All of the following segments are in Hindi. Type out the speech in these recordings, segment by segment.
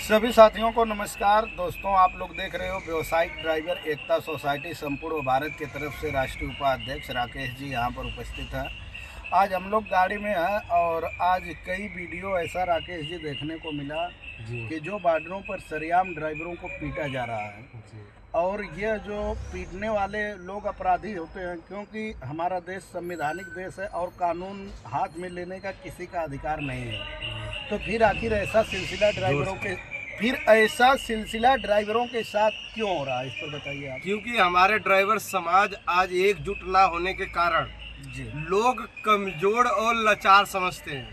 सभी साथियों को नमस्कार। दोस्तों, आप लोग देख रहे हो व्यावसायिक ड्राइवर एकता सोसाइटी संपूर्ण भारत की तरफ से राष्ट्रीय उपाध्यक्ष राकेश जी यहाँ पर उपस्थित हैं। आज हम लोग गाड़ी में हैं और आज कई वीडियो ऐसा राकेश जी देखने को मिला कि जो बॉर्डरों पर सरेआम ड्राइवरों को पीटा जा रहा है। और यह जो पीटने वाले लोग अपराधी होते हैं, क्योंकि हमारा देश संवैधानिक देश है और कानून हाथ में लेने का किसी का अधिकार नहीं है। तो फिर आखिर ऐसा सिलसिला ड्राइवरों के साथ क्यों हो रहा है, इस पर बताइए आप। क्योंकि हमारे ड्राइवर समाज आज एकजुट ना होने के कारण लोग कमजोर और लाचार समझते हैं,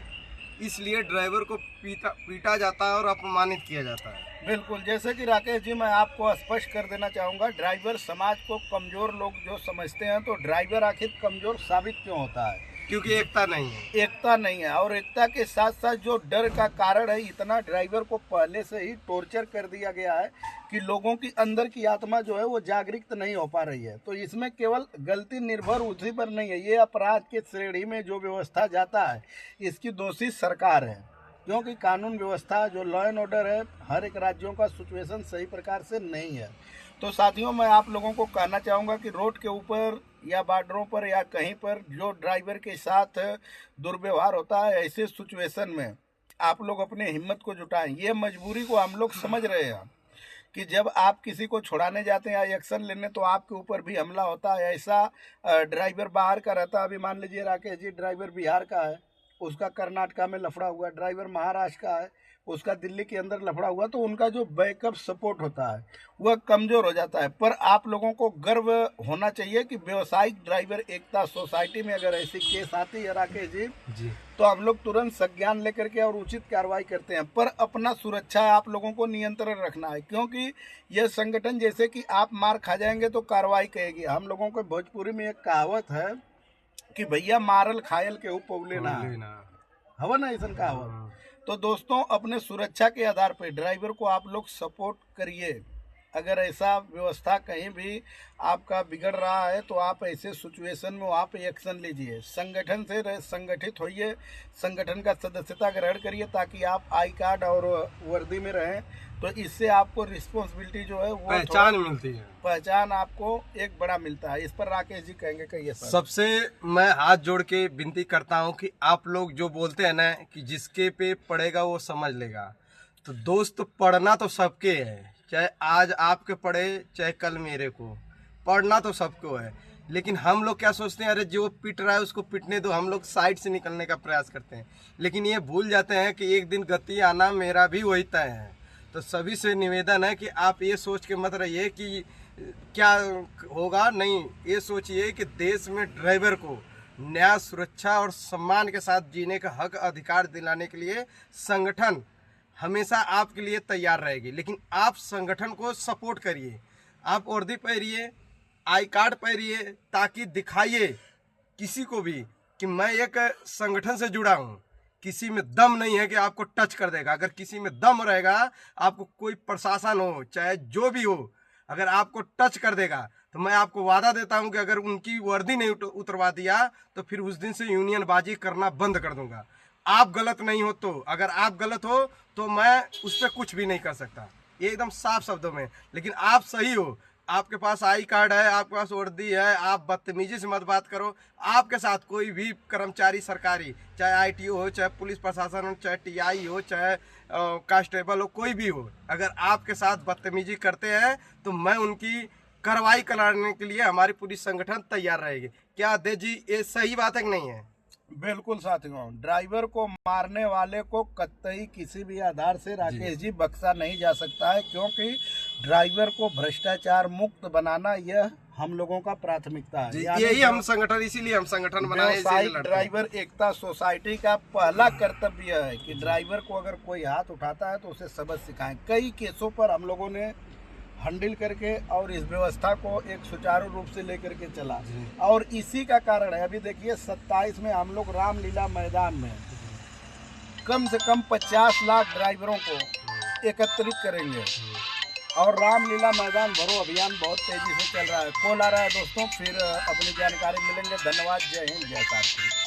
इसलिए ड्राइवर को पीटा जाता है और अपमानित किया जाता है। बिल्कुल, जैसे कि राकेश जी, मैं आपको स्पष्ट कर देना चाहूँगा, ड्राइवर समाज को कमज़ोर लोग जो समझते हैं, तो ड्राइवर आखिर कमज़ोर साबित क्यों होता है? क्योंकि एकता नहीं है। एकता नहीं है, और एकता के साथ साथ जो डर का कारण है, इतना ड्राइवर को पहले से ही टॉर्चर कर दिया गया है कि लोगों की अंदर की आत्मा जो है वो जागृत नहीं हो पा रही है। तो इसमें केवल गलती निर्भर उसी पर नहीं है, ये अपराध के श्रेणी में जो व्यवस्था जाता है, इसकी दोषी सरकार है। क्योंकि कानून व्यवस्था जो लॉ एंड ऑर्डर है, हर एक राज्यों का सिचुएशन सही प्रकार से नहीं है। तो साथियों, मैं आप लोगों को कहना चाहूँगा कि रोड के ऊपर या बॉर्डरों पर या कहीं पर जो ड्राइवर के साथ दुर्व्यवहार होता है, ऐसे सिचुएशन में आप लोग अपने हिम्मत को जुटाएं। ये मजबूरी को हम लोग समझ रहे हैं कि जब आप किसी को छुड़ाने जाते हैं या एक्शन लेने, तो आपके ऊपर भी हमला होता है। ऐसा ड्राइवर बाहर का रहता है, अभी मान लीजिए राकेश जी ड्राइवर बिहार का है, उसका कर्नाटका में लफड़ा हुआ, ड्राइवर महाराष्ट्र का है, उसका दिल्ली के अंदर लफड़ा हुआ, तो उनका जो बैकअप सपोर्ट होता है वह कमज़ोर हो जाता है। पर आप लोगों को गर्व होना चाहिए कि व्यावसायिक ड्राइवर एकता सोसाइटी में अगर ऐसी केस आती है राकेश जी, तो हम लोग तुरंत संज्ञान लेकर के और उचित कार्रवाई करते हैं। पर अपना सुरक्षा आप लोगों को नियंत्रण रखना है, क्योंकि यह संगठन जैसे कि आप मार खा जाएंगे तो कार्रवाई करेगी। हम लोगों को भोजपुरी में एक कहावत है कि भैया मारल खायल के ऊपर लेना हवा ना, ऐसा कहावत। तो दोस्तों, अपने सुरक्षा के आधार पर ड्राइवर को आप लोग सपोर्ट करिए। अगर ऐसा व्यवस्था कहीं भी आपका बिगड़ रहा है, तो आप ऐसे सिचुएशन में वहाँ पे एक्शन लीजिए। संगठन से संगठित होइए, संगठन का सदस्यता ग्रहण करिए, ताकि आप आई कार्ड और वर्दी में रहें। तो इससे आपको रिस्पॉन्सिबिलिटी जो है वो पहचान मिलती है, पहचान आपको एक बड़ा मिलता है। इस पर राकेश जी कहेंगे कहिए सर। सबसे मैं हाथ जोड़ के विनती करता हूं कि आप लोग जो बोलते हैं ना कि जिसके पे पड़ेगा वो समझ लेगा, तो दोस्त पढ़ना तो सबके है, चाहे आज आपके पढ़े चाहे कल मेरे को, पढ़ना तो सबको है। लेकिन हम लोग क्या सोचते हैं, अरे जो पिट रहा है उसको पिटने दो, हम लोग साइड से निकलने का प्रयास करते हैं। लेकिन ये भूल जाते हैं कि एक दिन गति आना मेरा भी वही तय है। तो सभी से निवेदन है कि आप ये सोच के मत रहिए कि क्या होगा, नहीं, ये सोचिए कि देश में ड्राइवर को न्याय, सुरक्षा और सम्मान के साथ जीने का हक अधिकार दिलाने के लिए संगठन हमेशा आपके लिए तैयार रहेगी। लेकिन आप संगठन को सपोर्ट करिए, आप वर्दी पहनिए, आई कार्ड पहनिए, ताकि दिखाइए किसी को भी कि मैं एक संगठन से जुड़ा हूँ। किसी में दम नहीं है कि आपको टच कर देगा। अगर किसी में दम रहेगा, आपको कोई प्रशासन हो चाहे जो भी हो, अगर आपको टच कर देगा, तो मैं आपको वादा देता हूं कि अगर उनकी वर्दी नहीं उतरवा दिया तो फिर उस दिन से यूनियन बाजी करना बंद कर दूंगा। आप गलत नहीं हो, तो अगर आप गलत हो तो मैं उस पर कुछ भी नहीं कर सकता, ये एकदम साफ शब्दों में। लेकिन आप सही हो, आपके पास आई कार्ड है, आपके पास वर्दी है, आप बदतमीजी से मत बात करो। आपके साथ कोई भी कर्मचारी सरकारी, चाहे आईटीओ हो, चाहे पुलिस प्रशासन हो, चाहे टीआई हो, चाहे कांस्टेबल हो, कोई भी हो, अगर आपके साथ बदतमीजी करते हैं तो मैं उनकी कार्रवाई कराने के लिए हमारी पूरी संगठन तैयार रहेगी। क्या अध्यक्ष जी, ये सही बात है कि नहीं है? बिल्कुल साथियों, ड्राइवर को मारने वाले को कतई किसी भी आधार से राकेश जी बख्शा नहीं जा सकता है, क्योंकि ड्राइवर को भ्रष्टाचार मुक्त बनाना यह हम लोगों का प्राथमिकता है। यही हम संगठन, इसीलिए हम संगठन बनाए। व्यावसायिक ड्राइवर एकता सोसाइटी का पहला कर्तव्य है कि ड्राइवर को अगर कोई हाथ उठाता है तो उसे सबक सिखाएं। कई केसों पर हम लोगों ने हैंडल करके और इस व्यवस्था को एक सुचारू रूप से लेकर के चला, और इसी का कारण है, अभी देखिए 27 में हम लोग रामलीला मैदान में कम से कम 50 लाख ड्राइवरों को एकत्रित करेंगे, और रामलीला मैदान भरो अभियान बहुत तेजी से चल रहा है। कॉल आ रहा है दोस्तों, फिर अपनी जानकारी मिलेंगे। धन्यवाद। जय हिंद, जय भारत।